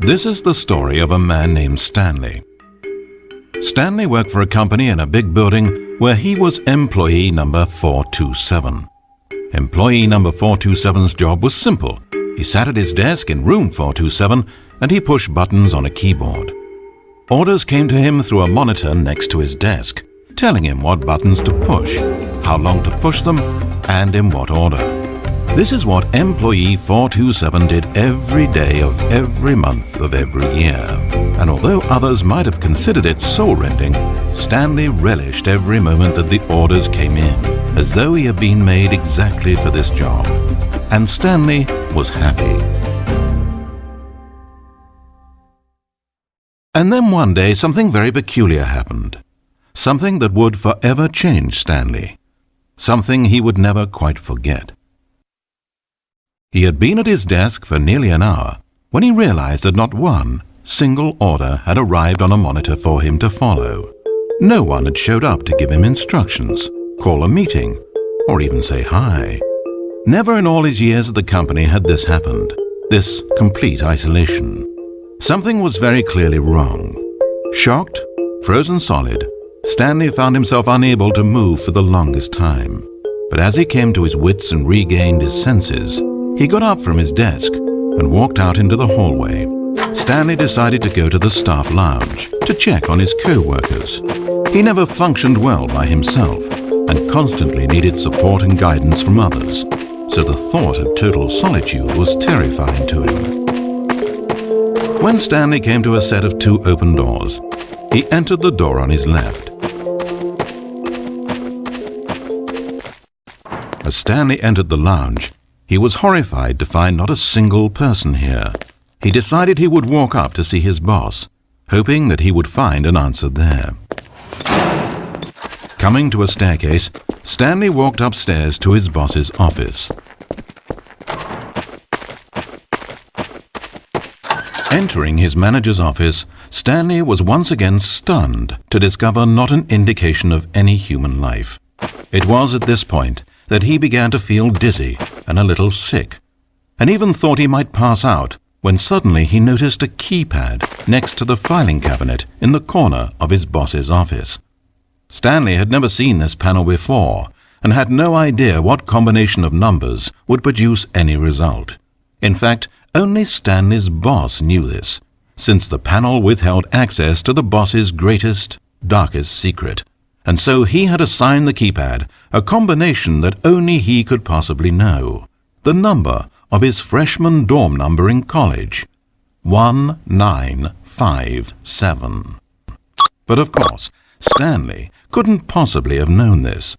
This is the story of a man named Stanley. Stanley worked for a company in a big building where he was employee number 427. Employee number 427's job was simple. He sat at his desk in room 427 and he pushed buttons on a keyboard. Orders came to him through a monitor next to his desk, telling him what buttons to push, how long to push them, and in what order. This is what employee 427 did every day of every month of every year. And although others might have considered it soul-rending, Stanley relished every moment that the orders came in, as though he had been made exactly for this job. And Stanley was happy. And then one day something very peculiar happened. Something that would forever change Stanley. Something he would never quite forget. He had been at his desk for nearly an hour when he realized that not one single order had arrived on a monitor for him to follow. No one had showed up to give him instructions, call a meeting, or even say hi. Never in all his years at the company had this happened, this complete isolation. Something was very clearly wrong. Shocked, frozen solid, Stanley found himself unable to move for the longest time. But as he came to his wits and regained his senses, he got up from his desk and walked out into the hallway. Stanley decided to go to the staff lounge to check on his co-workers. He never functioned well by himself and constantly needed support and guidance from others, so the thought of total solitude was terrifying to him. When Stanley came to a set of two open doors, he entered the door on his left. As Stanley entered the lounge, he was horrified to find not a single person here. He decided he would walk up to see his boss, hoping that he would find an answer there. Coming to a staircase, Stanley walked upstairs to his boss's office. Entering his manager's office, Stanley was once again stunned to discover not an indication of any human life. It was at this point that he began to feel dizzy and a little sick, and even thought he might pass out when suddenly he noticed a keypad next to the filing cabinet in the corner of his boss's office. Stanley had never seen this panel before and had no idea what combination of numbers would produce any result. In fact, only Stanley's boss knew this, since the panel withheld access to the boss's greatest, darkest secret. And so he had assigned the keypad a combination that only he could possibly know, the number of his freshman dorm number in college, 1957. But of course, Stanley couldn't possibly have known this.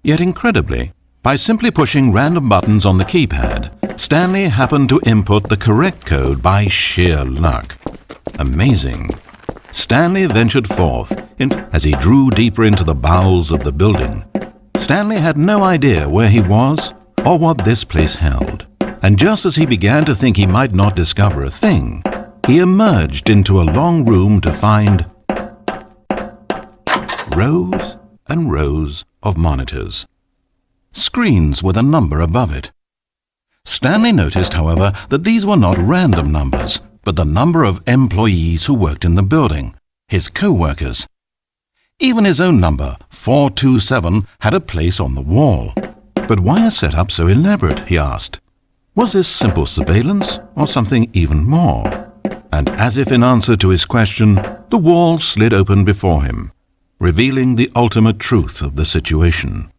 Yet incredibly, by simply pushing random buttons on the keypad, Stanley happened to input the correct code by sheer luck. Amazing. Stanley ventured forth as he drew deeper into the bowels of the building. Stanley had no idea where he was or what this place held. And just as he began to think he might not discover a thing, he emerged into a long room to find rows and rows of monitors. Screens with a number above it. Stanley noticed, however, that these were not random numbers, but the number of employees who worked in the building, his co-workers. Even his own number, 427, had a place on the wall. But why a setup so elaborate, he asked. Was this simple surveillance or something even more? And as if in answer to his question, the wall slid open before him, revealing the ultimate truth of the situation.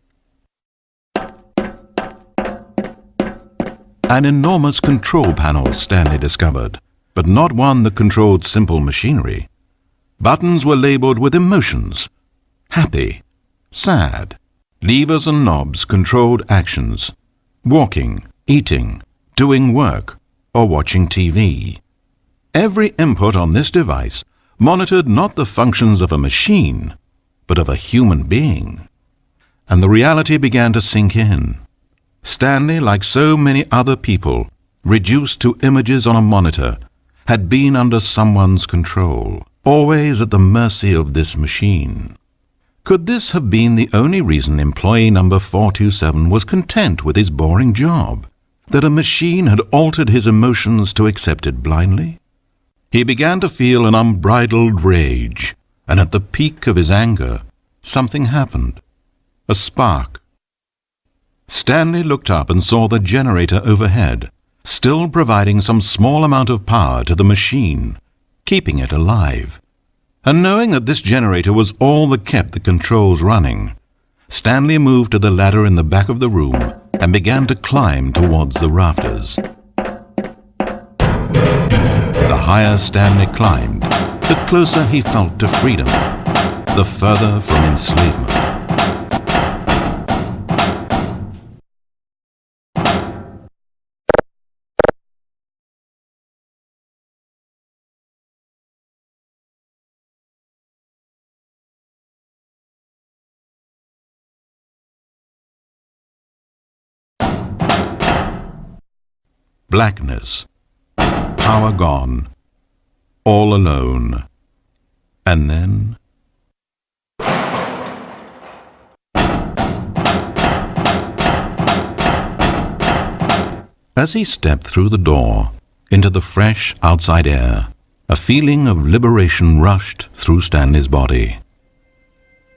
An enormous control panel, Stanley discovered, but not one that controlled simple machinery. Buttons were labeled with emotions. Happy, sad. Levers and knobs controlled actions. Walking, eating, doing work, or watching TV. Every input on this device monitored not the functions of a machine, but of a human being. And the reality began to sink in. Stanley, like so many other people, reduced to images on a monitor, had been under someone's control, always at the mercy of this machine. Could this have been the only reason employee number 427 was content with his boring job? that a machine had altered his emotions to accept it blindly? He began to feel an unbridled rage, and at the peak of his anger, something happened. A spark. Stanley looked up and saw the generator overhead, still providing some small amount of power to the machine, keeping it alive. And knowing that this generator was all that kept the controls running, Stanley moved to the ladder in the back of the room and began to climb towards the rafters. The higher Stanley climbed, the closer he felt to freedom, the further from enslavement. Blackness, power gone, all alone, and then... As he stepped through the door into the fresh outside air, a feeling of liberation rushed through Stanley's body.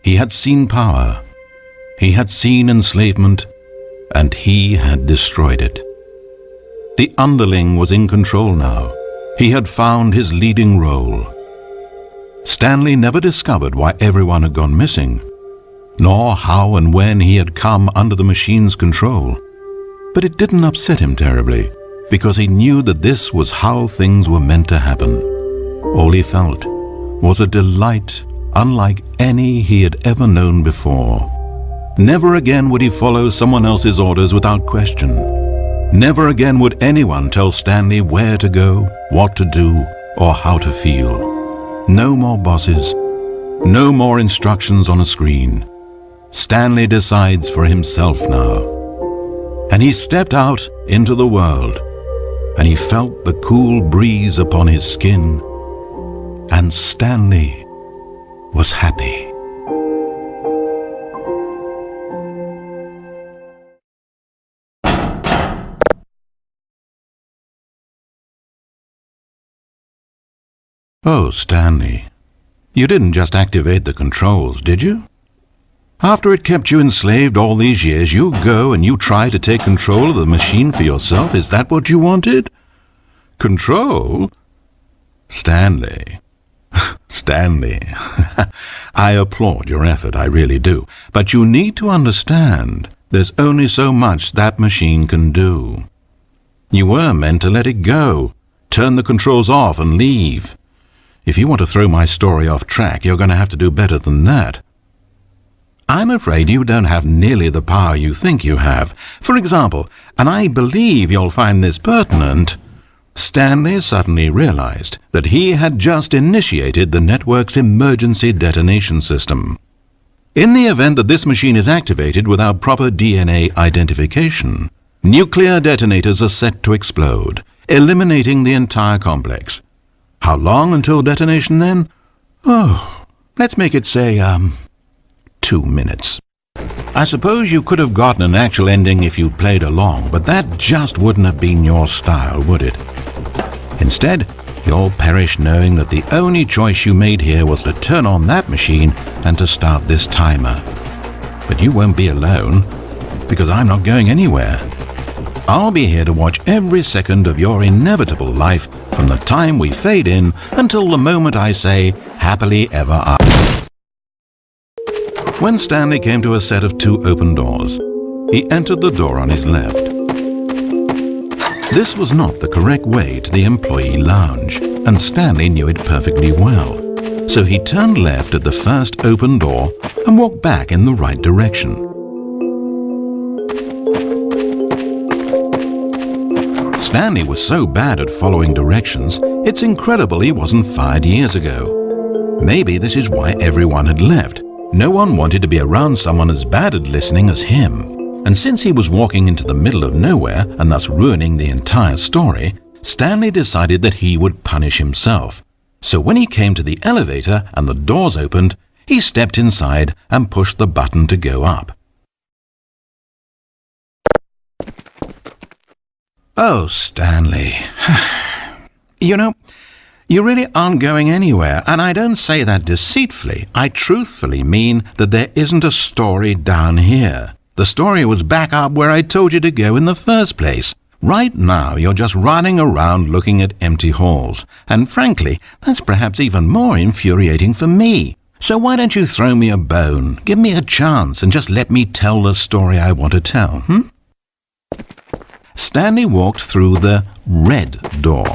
He had seen power, he had seen enslavement, and he had destroyed it. The underling was in control now. He had found his leading role. Stanley never discovered why everyone had gone missing, nor how and when he had come under the machine's control. But it didn't upset him terribly, because he knew that this was how things were meant to happen. All he felt was a delight unlike any he had ever known before. Never again would he follow someone else's orders without question. Never again would anyone tell Stanley where to go, what to do, or how to feel. No more bosses, no more instructions on a screen. Stanley decides for himself now. And he stepped out into the world, and he felt the cool breeze upon his skin, and Stanley was happy. Oh, Stanley, you didn't just activate the controls, did you? After it kept you enslaved all these years, you go and you try to take control of the machine for yourself. Is that what you wanted? Control? Stanley. Stanley. I applaud your effort, I really do. But you need to understand, there's only so much that machine can do. You were meant to let it go, turn the controls off and leave. If you want to throw my story off track, you're going to have to do better than that. I'm afraid you don't have nearly the power you think you have. For example, and I believe you'll find this pertinent, Stanley suddenly realized that he had just initiated the network's emergency detonation system. In the event that this machine is activated without proper DNA identification, nuclear detonators are set to explode, eliminating the entire complex. How long until detonation then? Oh, let's make it say, 2 minutes. I suppose you could have gotten an actual ending if you played along, but that just wouldn't have been your style, would it? Instead, you'll perish knowing that the only choice you made here was to turn on that machine and to start this timer. But you won't be alone, because I'm not going anywhere. I'll be here to watch every second of your inevitable life from the time we fade in until the moment I say, happily ever after. When Stanley came to a set of 2 open doors, he entered the door on his left. This was not the correct way to the employee lounge, and Stanley knew it perfectly well. So he turned left at the first open door and walked back in the right direction. Stanley was so bad at following directions, it's incredible he wasn't fired years ago. Maybe this is why everyone had left. No one wanted to be around someone as bad at listening as him. And since he was walking into the middle of nowhere and thus ruining the entire story, Stanley decided that he would punish himself. So when he came to the elevator and the doors opened, he stepped inside and pushed the button to go up. Oh, Stanley. You know, you really aren't going anywhere, and I don't say that deceitfully. I truthfully mean that there isn't a story down here. The story was back up where I told you to go in the first place. Right now, you're just running around looking at empty halls, and frankly, that's perhaps even more infuriating for me. So why don't you throw me a bone, give me a chance, and just let me tell the story I want to tell, Stanley walked through the red door.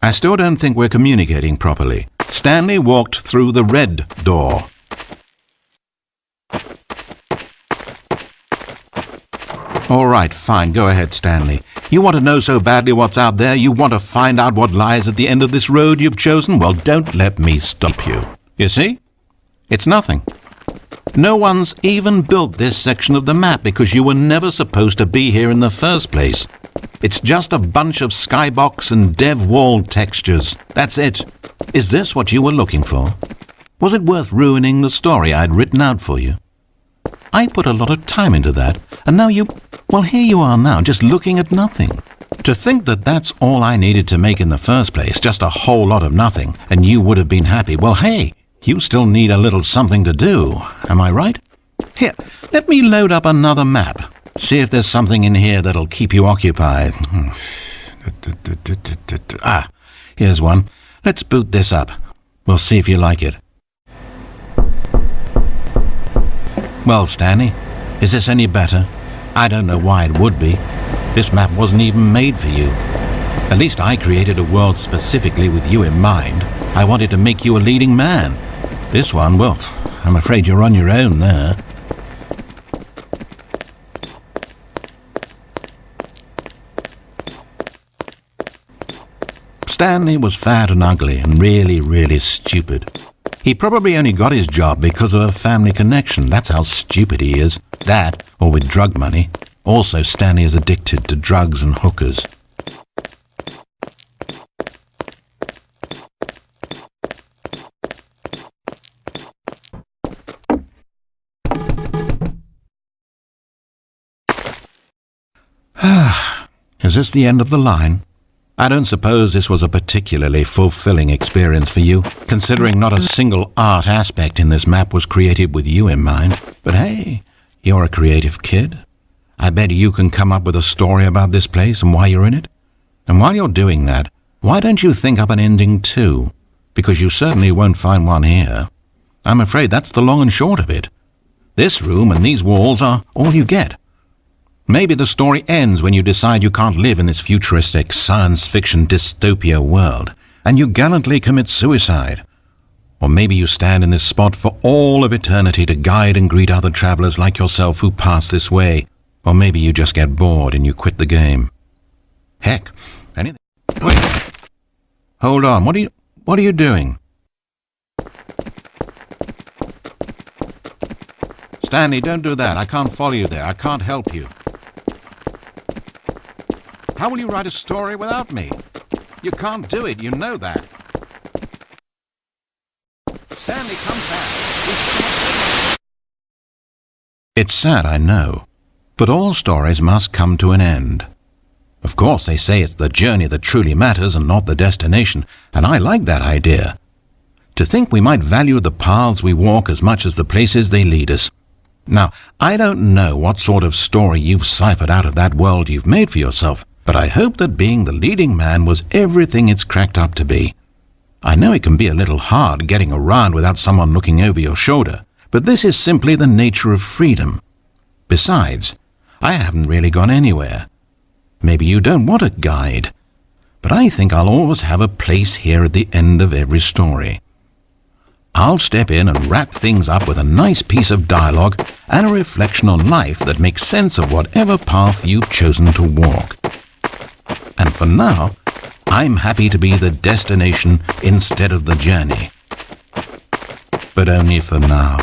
I still don't think we're communicating properly. Stanley walked through the red door. All right, fine, go ahead, Stanley. You want to know so badly what's out there? You want to find out what lies at the end of this road you've chosen? Well, don't let me stop you. You see? It's nothing. No one's even built this section of the map because you were never supposed to be here in the first place. It's just a bunch of skybox and dev wall textures. That's it. Is this what you were looking for? Was it worth ruining the story I'd written out for you? I put a lot of time into that, and now well, here you are now, just looking at nothing. To think that that's all I needed to make in the first place, just a whole lot of nothing, and you would have been happy. Well, hey, you still need a little something to do, am I right? Here, let me load up another map. See if there's something in here that'll keep you occupied. Ah, here's one. Let's boot this up. We'll see if you like it. Well, Stanley, is this any better? I don't know why it would be. This map wasn't even made for you. At least I created a world specifically with you in mind. I wanted to make you a leading man. This one, well, I'm afraid you're on your own there. Stanley was fat and ugly and really, really stupid. He probably only got his job because of a family connection. That's how stupid he is. That, or with drug money. Also, Stanley is addicted to drugs and hookers. Is this the end of the line? I don't suppose this was a particularly fulfilling experience for you, considering not a single art aspect in this map was created with you in mind. But hey, you're a creative kid. I bet you can come up with a story about this place and why you're in it. And while you're doing that, why don't you think up an ending too? Because you certainly won't find one here. I'm afraid that's the long and short of it. This room and these walls are all you get. Maybe the story ends when you decide you can't live in this futuristic science fiction dystopia world, and you gallantly commit suicide. Or maybe you stand in this spot for all of eternity to guide and greet other travelers like yourself who pass this way. Or maybe you just get bored and you quit the game. Heck, anything. Wait. Hold on, what are you doing? Stanley, don't do that. I can't follow you there. I can't help you. How will you write a story without me? You can't do it, you know that. Stanley, come back. It's sad, I know, but all stories must come to an end. Of course, they say it's the journey that truly matters and not the destination, and I like that idea. To think we might value the paths we walk as much as the places they lead us. Now, I don't know what sort of story you've ciphered out of that world you've made for yourself, but I hope that being the leading man was everything it's cracked up to be. I know it can be a little hard getting around without someone looking over your shoulder, but this is simply the nature of freedom. Besides, I haven't really gone anywhere. Maybe you don't want a guide, but I think I'll always have a place here at the end of every story. I'll step in and wrap things up with a nice piece of dialogue and a reflection on life that makes sense of whatever path you've chosen to walk. And for now, I'm happy to be the destination instead of the journey. But only for now.